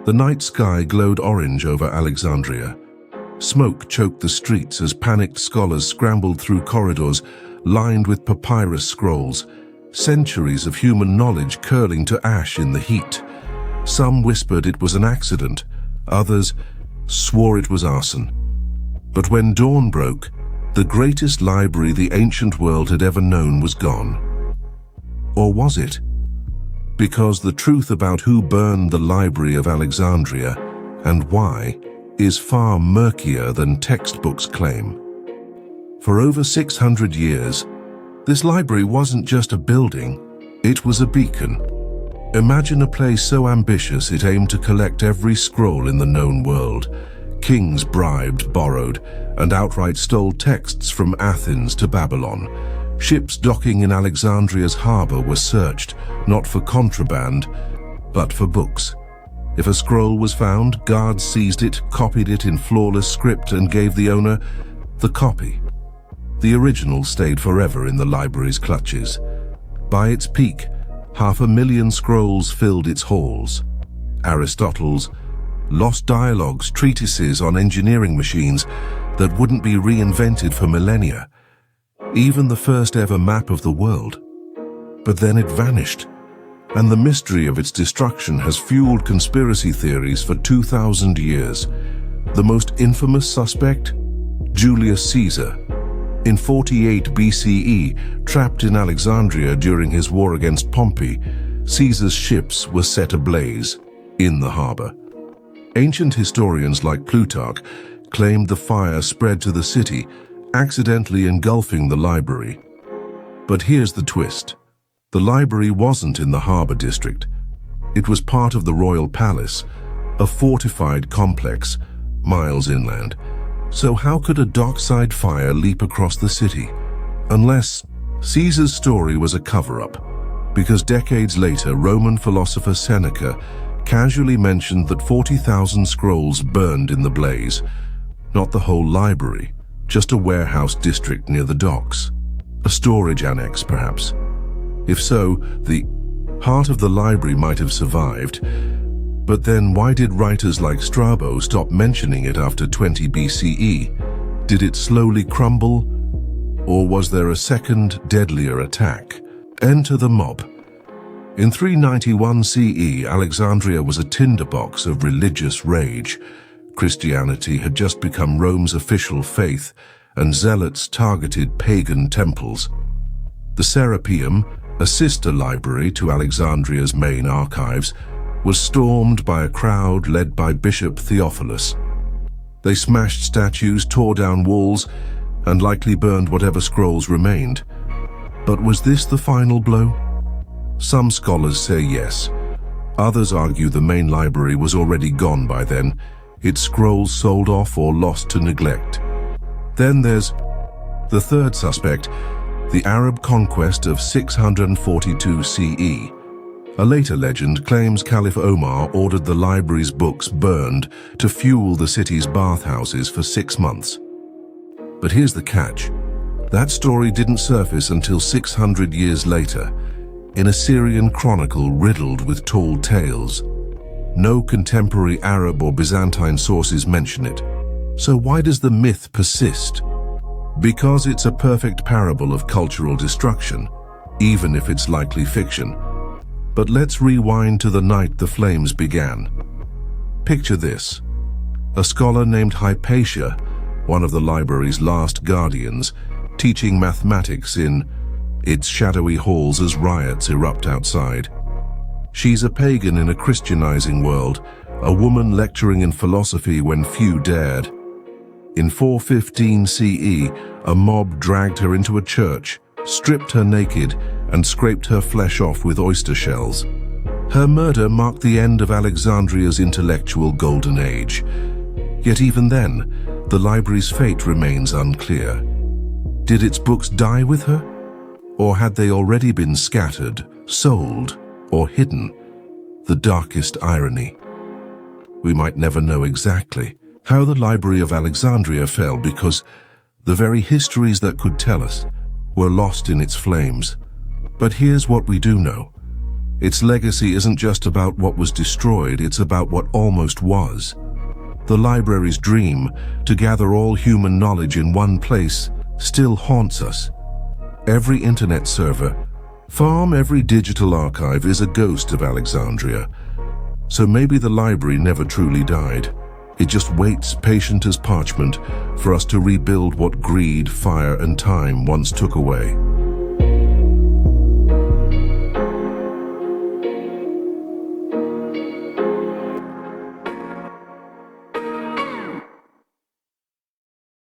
The night sky glowed orange over Alexandria. Smoke choked the streets as panicked scholars scrambled through corridors lined with papyrus scrolls, centuries of human knowledge curling to ash in the heat. Some whispered it was an accident, others swore it was arson. But when dawn broke, the greatest library the ancient world had ever known was gone. Or was it? Because the truth about who burned the Library of Alexandria and why is far murkier than textbooks claim. For over 600 years, this library wasn't just a building, it was a beacon. Imagine a place so ambitious it aimed to collect every scroll in the known world. Kings bribed, borrowed, and outright stole texts from Athens to Babylon. Ships docking in Alexandria's harbor were searched, not for contraband, but for books. If a scroll was found, guards seized it, copied it in flawless script, and gave the owner the copy. The original stayed forever in the library's clutches. By its peak, 500,000 scrolls filled its halls. Aristotle's lost dialogues, treatises on engineering machines that wouldn't be reinvented for millennia. Even the first ever map of the world. But then it vanished, and the mystery of its destruction has fueled conspiracy theories for 2,000 years. The most infamous suspect? Julius Caesar. In 48 BCE, trapped in Alexandria during his war against Pompey, Caesar's ships were set ablaze in the harbor. Ancient historians like Plutarch claimed the fire spread to the city, accidentally engulfing the library. But here's the twist. The library wasn't in the harbor district. It was part of the royal palace, a fortified complex, miles inland. So how could a dockside fire leap across the city? Unless Caesar's story was a cover-up, because decades later, Roman philosopher Seneca casually mentioned that 40,000 scrolls burned in the blaze. Not the whole library, just a warehouse district near the docks. A storage annex, perhaps. If so, the heart of the library might have survived. But then why did writers like Strabo stop mentioning it after 20 BCE? Did it slowly crumble? Or was there a second, deadlier attack? Enter the mob. In 391 CE, Alexandria was a tinderbox of religious rage. Christianity had just become Rome's official faith, and zealots targeted pagan temples. The Serapeum, a sister library to Alexandria's main archives, was stormed by a crowd led by Bishop Theophilus. They smashed statues, tore down walls, and likely burned whatever scrolls remained. But was this the final blow? Some scholars say yes. Others argue the main library was already gone by then, its scrolls sold off or lost to neglect. Then there's the third suspect, the Arab conquest of 642 CE. A later legend claims Caliph Omar ordered the library's books burned to fuel the city's bathhouses for 6 months. But here's the catch. That story didn't surface until 600 years later, in a Syrian chronicle riddled with tall tales. No contemporary Arab or Byzantine sources mention it. So why does the myth persist? Because it's a perfect parable of cultural destruction, even if it's likely fiction. But let's rewind to the night the flames began. Picture this. A scholar named Hypatia, one of the library's last guardians, teaching mathematics in its shadowy halls as riots erupt outside. She's a pagan in a Christianizing world, a woman lecturing in philosophy when few dared. In 415 CE, a mob dragged her into a church, stripped her naked, and scraped her flesh off with oyster shells. Her murder marked the end of Alexandria's intellectual golden age. Yet even then, the library's fate remains unclear. Did its books die with her? Or had they already been scattered, sold, or hidden? The darkest irony. We might never know exactly how the Library of Alexandria fell, because the very histories that could tell us were lost in its flames. But here's what we do know. Its legacy isn't just about what was destroyed, it's about what almost was. The library's dream, to gather all human knowledge in one place, still haunts us. Every internet server, every digital archive is a ghost of Alexandria. So maybe the library never truly died. It just waits, patient as parchment, for us to rebuild what greed, fire, and time once took away.